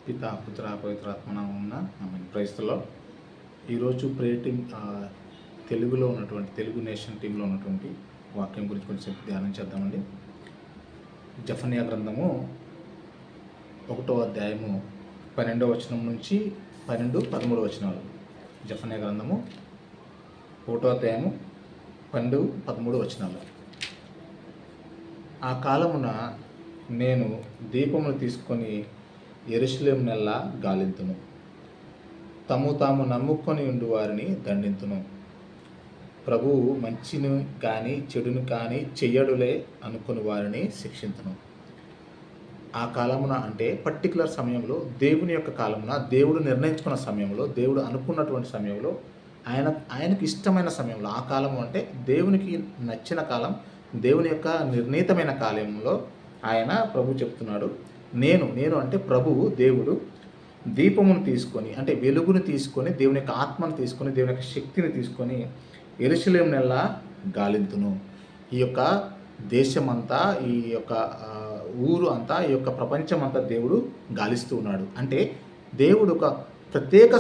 పిత పుత్ర పవిత్రాత్మ నామమున ఆమేన్. ప్రైస్తలో ఈరోజు ప్రేయర్ టీమ్ తెలుగులో ఉన్నటువంటి తెలుగు నేషన్ టీంలో ఉన్నటువంటి వాక్యం గురించి కొంచెం ధ్యానం చేద్దామండి. జెఫన్యా గ్రంథము 1వ అధ్యాయము 12వ వచనం నుంచి 13వ వచనాలు. జెఫన్యా గ్రంథము 1వ అధ్యాయము 12, 13 వచనాలు. ఆ కాలమున నేను దీపమును తీసుకొని యెరూషలేము నెల్లా గాలింతును, తాము నమ్ముకొని ఉండు వారిని దండింతును. ప్రభువు మంచిని కానీ చెడును కానీ చెయ్యడులే అనుకుని వారిని శిక్షించును. ఆ కాలమున అంటే పర్టికులర్ సమయంలో, దేవుని యొక్క కాలమున, దేవుడు నిర్ణయించుకున్న సమయంలో, దేవుడు అనుకున్నటువంటి సమయంలో, ఆయనకు ఇష్టమైన సమయంలో, ఆ కాలము అంటే దేవునికి నచ్చిన కాలం, దేవుని యొక్క నిర్ణీతమైన కాలంలో ఆయన ప్రభు చెప్తున్నాడు, నేను అంటే ప్రభువు దేవుడు దీపమును తీసుకొని, అంటే వెలుగును తీసుకొని, దేవుని యొక్క ఆత్మను తీసుకొని, దేవుని యొక్క శక్తిని తీసుకొని యెరూషలేము నెల్లా గాలింతును. ఈ యొక్క దేశమంతా, ఈ యొక్క ఊరు అంతా, ఈ యొక్క ప్రపంచం అంతా దేవుడు గాలిస్తూ ఉన్నాడు. అంటే దేవుడు ఒక ప్రత్యేక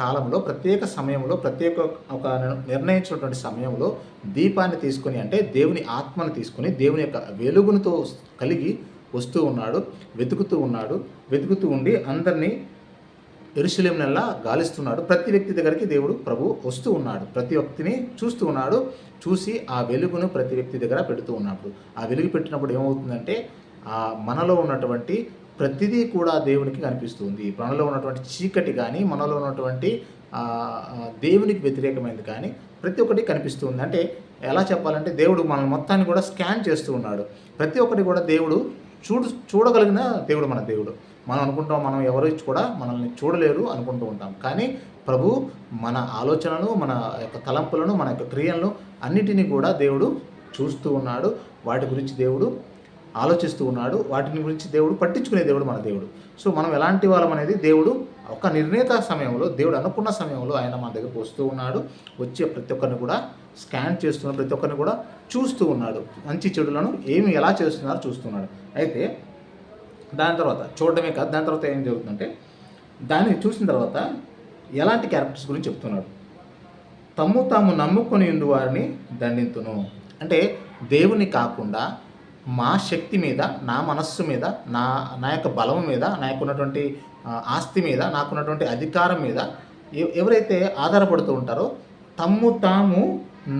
కాలంలో, ప్రత్యేక సమయంలో, ఒక నిర్ణయించినటువంటి సమయంలో దీపాన్ని తీసుకొని, అంటే దేవుని ఆత్మను తీసుకొని, దేవుని యొక్క వెలుగునితో కలిగి వస్తూ ఉన్నాడు, వెతుకుతూ ఉండి అందరినీ యెరూషలేము నెల్లా గాలిస్తున్నాడు. ప్రతి వ్యక్తి దగ్గరికి దేవుడు ప్రభు వస్తూ ఉన్నాడు, ప్రతి వ్యక్తిని చూస్తూ ఉన్నాడు. చూసి ఆ వెలుగును ప్రతి వ్యక్తి దగ్గర పెడుతూ ఉన్నప్పుడు, ఆ వెలుగు పెట్టినప్పుడు ఏమవుతుందంటే మనలో ఉన్నటువంటి ప్రతిదీ కూడా దేవునికి కనిపిస్తుంది. మనలో ఉన్నటువంటి చీకటి కానీ, మనలో ఉన్నటువంటి దేవునికి వ్యతిరేకమైనది కానీ ప్రతి ఒక్కటి కనిపిస్తుంది. అంటే ఎలా చెప్పాలంటే దేవుడు మనల్ని మొత్తాన్ని కూడా స్కాన్ చేస్తూ ఉన్నాడు. ప్రతి ఒక్కటి కూడా దేవుడు చూడగలిగిన దేవుడు మన దేవుడు. మనం అనుకుంటాం మనం ఎవరు కూడా మనల్ని చూడలేరు అనుకుంటూ ఉంటాం. కానీ ప్రభు మన ఆలోచనలు, మన యొక్క తలంపులను, మన యొక్క క్రియలను అన్నిటినీ కూడా దేవుడు చూస్తూ ఉన్నాడు. వాటి గురించి దేవుడు ఆలోచిస్తూ ఉన్నాడు. వాటిని గురించి దేవుడు పట్టించుకునే దేవుడు మన దేవుడు. సో మనం ఎలాంటి వాళ్ళం అనేది దేవుడు ఒక నిర్ణీత సమయంలో, దేవుడు అనుకున్న సమయంలో ఆయన మన దగ్గరకు వస్తూ ఉన్నాడు. వచ్చే ప్రతి ఒక్కరిని కూడా స్కాన్ చేస్తున్నాడు, ప్రతి ఒక్కరిని కూడా చూస్తూ ఉన్నాడు. మంచి చెడులను ఎలా చేస్తున్నారో చూస్తున్నాడు. అయితే దాని తర్వాత చూడడమే కాదు, దాని తర్వాత ఏం జరుగుతుందంటే దాన్ని చూసిన తర్వాత ఎలాంటి క్యారెక్టర్స్ గురించి చెప్తున్నాడు. తాము నమ్ముకొని ఉండు వారిని దండింతును. అంటే దేవుని కాకుండా మా శక్తి మీద, నా మనస్సు మీద, నా యొక్క బలం మీద, నాకున్నటువంటి ఆస్తి మీద, నాకున్నటువంటి అధికారం మీద ఎవరైతే ఆధారపడుతూ ఉంటారో తాము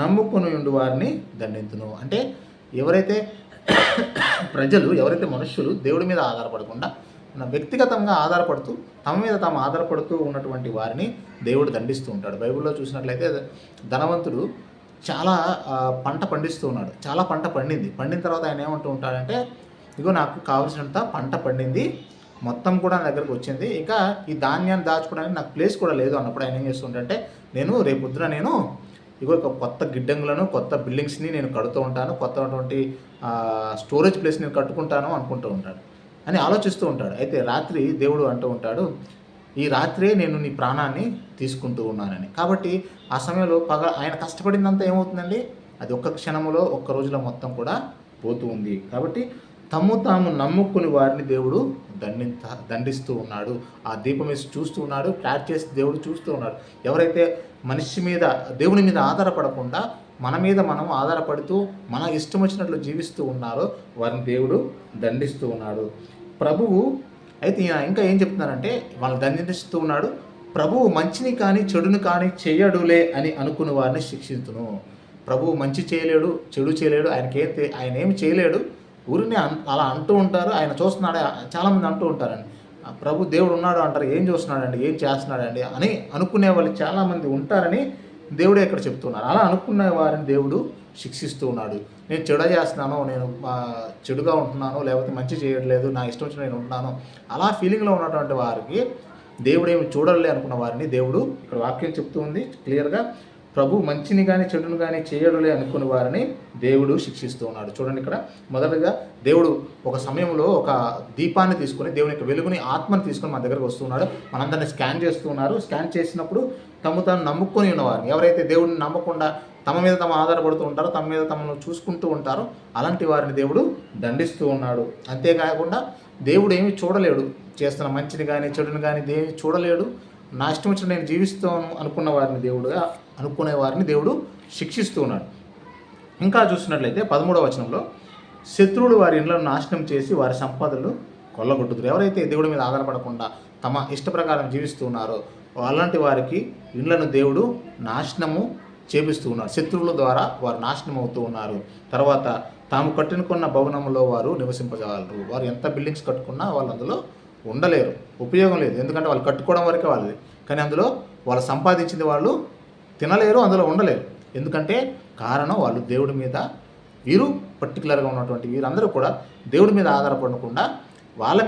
నమ్ముకొని ఉండు వారిని దండింతును. అంటే ఎవరైతే ప్రజలు, ఎవరైతే మనుష్యులు దేవుడి మీద ఆధారపడకుండా వ్యక్తిగతంగా ఆధారపడుతూ, తమ మీద తాము ఆధారపడుతూ ఉన్నటువంటి వారిని దేవుడు దండిస్తూ ఉంటాడు. బైబిల్లో చూసినట్లయితే ధనవంతుడు చాలా పంట పండిస్తూ ఉన్నాడు. చాలా పంట పండిన తర్వాత ఆయన ఏమంటూ ఉంటాడంటే, ఇగో నాకు కావలసినంత పంట పండింది, మొత్తం కూడా నా దగ్గరకు వచ్చింది, ఇక ఈ ధాన్యాన్ని దాచుకోవడానికి నాకు ప్లేస్ కూడా లేదు అన్నప్పుడు ఆయన ఏం చేస్తుంటే, నేను రేపొద్దున ఇగో కొత్త గిడ్డంగులను, కొత్త బిల్డింగ్స్ని నేను కడుతూ ఉంటాను, కొత్తటువంటి స్టోరేజ్ ప్లేస్ నేను కట్టుకుంటాను అనుకుంటూ ఉంటాడు అని ఆలోచిస్తూ ఉంటాడు. అయితే రాత్రి దేవుడు అంటూ ఉంటాడు, ఈ రాత్రే నేను నీ ప్రాణాన్ని తీసుకుంటూ ఉన్నానని. కాబట్టి ఆ సమయంలో ఆయన కష్టపడిందంతా ఏమవుతుందండి, అది ఒక్క క్షణంలో, ఒక్క రోజులో మొత్తం కూడా పోతూ ఉంది. కాబట్టి తాము నమ్ముకుని వారిని దేవుడు దండిస్తూ ఉన్నాడు. ఆ దీపం వేసి చూస్తూ ఉన్నాడు, ట్రాక్ చేసి దేవుడు చూస్తూ ఉన్నాడు. ఎవరైతే మనిషి మీద, దేవుని మీద ఆధారపడకుండా మన మీద మనం ఆధారపడుతూ మన ఇష్టం వచ్చినట్లు జీవిస్తూ ఉన్నారో వారిని దేవుడు దండిస్తూ ఉన్నాడు. ప్రభువు అయితే ఇంకా ఏం చెప్తున్నారంటే, వాళ్ళని దండిస్తూ ఉన్నాడు. ప్రభువు మంచిని కానీ చెడును కానీ చెయ్యడులే అని అనుకుని వారిని శిక్షించును. ప్రభువు మంచి చేయలేడు, చెడు చేయలేడు, ఆయన ఏమి చేయలేడు. ఊరిని అలా అంటూ ఉంటారు. ఆయన చూస్తున్నాడు, చాలామంది అంటూ ఉంటారండి, ప్రభు దేవుడు ఉన్నాడు అంటారు, ఏం చూస్తున్నాడండి, ఏం చేస్తున్నాడండి అని అనుకునే వాళ్ళు చాలామంది ఉంటారని దేవుడే ఇక్కడ చెప్తున్నారు. అలా అనుకున్న వారిని దేవుడు శిక్షిస్తూ ఉన్నాడు. నేను చెడు చేస్తున్నాను, నేను చెడుగా ఉంటున్నాను, లేకపోతే మంచి చేయట్లేదు, నా ఇష్టం వచ్చిన నేను ఉంటున్నాను, అలా ఫీలింగ్లో ఉన్నటువంటి వారికి దేవుడు ఏమి చూడలే అనుకున్న వారిని దేవుడు ఇక్కడ వాక్యం చెప్తూ ఉంది క్లియర్గా. ప్రభు మంచిని కానీ చెడును కానీ చేయడులే అనుకుని వారిని దేవుడు శిక్షిస్తూ ఉన్నాడు. చూడండి, ఇక్కడ మొదటగా దేవుడు ఒక సమయంలో ఒక దీపాన్ని తీసుకొని, దేవుని యొక్క వెలుగుని, ఆత్మని తీసుకొని మన దగ్గరకు వస్తున్నాడు. మనందరినీ స్కాన్ చేస్తూ ఉన్నారు. స్కాన్ చేసినప్పుడు తాను నమ్ముకొని ఉన్నవారిని, ఎవరైతే దేవుడిని నమ్మకుండా తమ మీద తమ ఆధారపడుతూ ఉంటారో, తమ మీద తమను చూసుకుంటూ ఉంటారో అలాంటి వారిని దేవుడు దండిస్తూ ఉన్నాడు. అంతేకాకుండా దేవుడు ఏమీ చూడలేడు, చేస్తున్న మంచిని కానీ చెడుని కానీ దేని చూడలేడు. నా ఇష్టం వచ్చిన నేను జీవిస్తాను అనుకునే వారిని దేవుడు శిక్షిస్తూ ఉన్నాడు. ఇంకా చూసినట్లయితే 13వ వచనంలో, శత్రువులు వారి ఇళ్లను నాశనం చేసి వారి సంపదలు కొల్లగొట్టుదురు. ఎవరైతే దేవుడి మీద ఆధారపడకుండా తమ ఇష్ట ప్రకారం జీవిస్తూ ఉన్నారో అలాంటి వారికి ఇళ్లను దేవుడు నాశనము చేపిస్తూ ఉన్నారు. శత్రువుల ద్వారా వారు నాశనం అవుతూ ఉన్నారు. తర్వాత తాము కట్టుకున్న భవనంలో వారు నివసింపజాలరు. వారు ఎంత బిల్డింగ్స్ కట్టుకున్నా వాళ్ళు అందులో ఉండలేరు, ఉపయోగం లేదు. ఎందుకంటే వాళ్ళు కట్టుకోవడం వరకే వాళ్ళది, కానీ అందులో వాళ్ళు సంపాదించింది వాళ్ళు తినలేరు, అందులో ఉండలేరు. ఎందుకంటే కారణం వాళ్ళు దేవుడి మీద, వీరు పర్టికులర్గా ఉన్నటువంటి వీరందరూ కూడా దేవుడి మీద ఆధారపడకుండా వాళ్ళ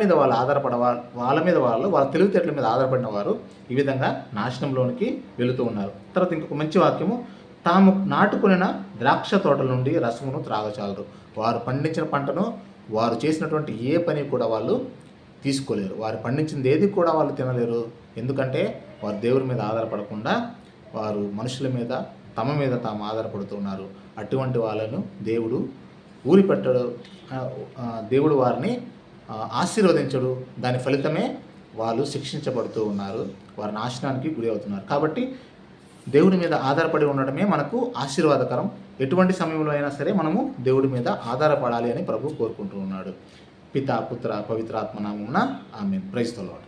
తెలివితేటల మీద ఆధారపడిన వారు ఈ విధంగా నాశనంలోనికి వెళుతూ ఉన్నారు. తర్వాత ఇంకొక మంచి వాక్యము, తాము నాటుకున్న ద్రాక్ష తోటల నుండి రసమును త్రాగచాలరు. వారు పండించిన పంటను, వారు చేసినటువంటి ఏ పని కూడా వాళ్ళు తీసుకోలేరు. వారు పండించింది ఏది కూడా వాళ్ళు తినలేరు. ఎందుకంటే వారు దేవుడి మీద ఆధారపడకుండా వారు మనుషుల మీద, తమ మీద తాము ఆధారపడుతున్నారు. అటువంటి వాళ్ళను దేవుడు ఊరిపెట్టడు, దేవుడు వారిని ఆశీర్వదించడు. దాని ఫలితమే వాళ్ళు శిక్షించబడుతూ ఉన్నారు, వారి నాశనానికి గురి అవుతున్నారు. కాబట్టి దేవుడి మీద ఆధారపడి ఉండడమే మనకు ఆశీర్వాదకరం. ఎటువంటి సమయంలో అయినా సరే మనము దేవుడి మీద ఆధారపడాలి అని ప్రభు కోరుకుంటూ ఉన్నాడు. పితా, పుత్ర, పవిత్రాత్మ నామమున ఆమేన్. Praise the lord.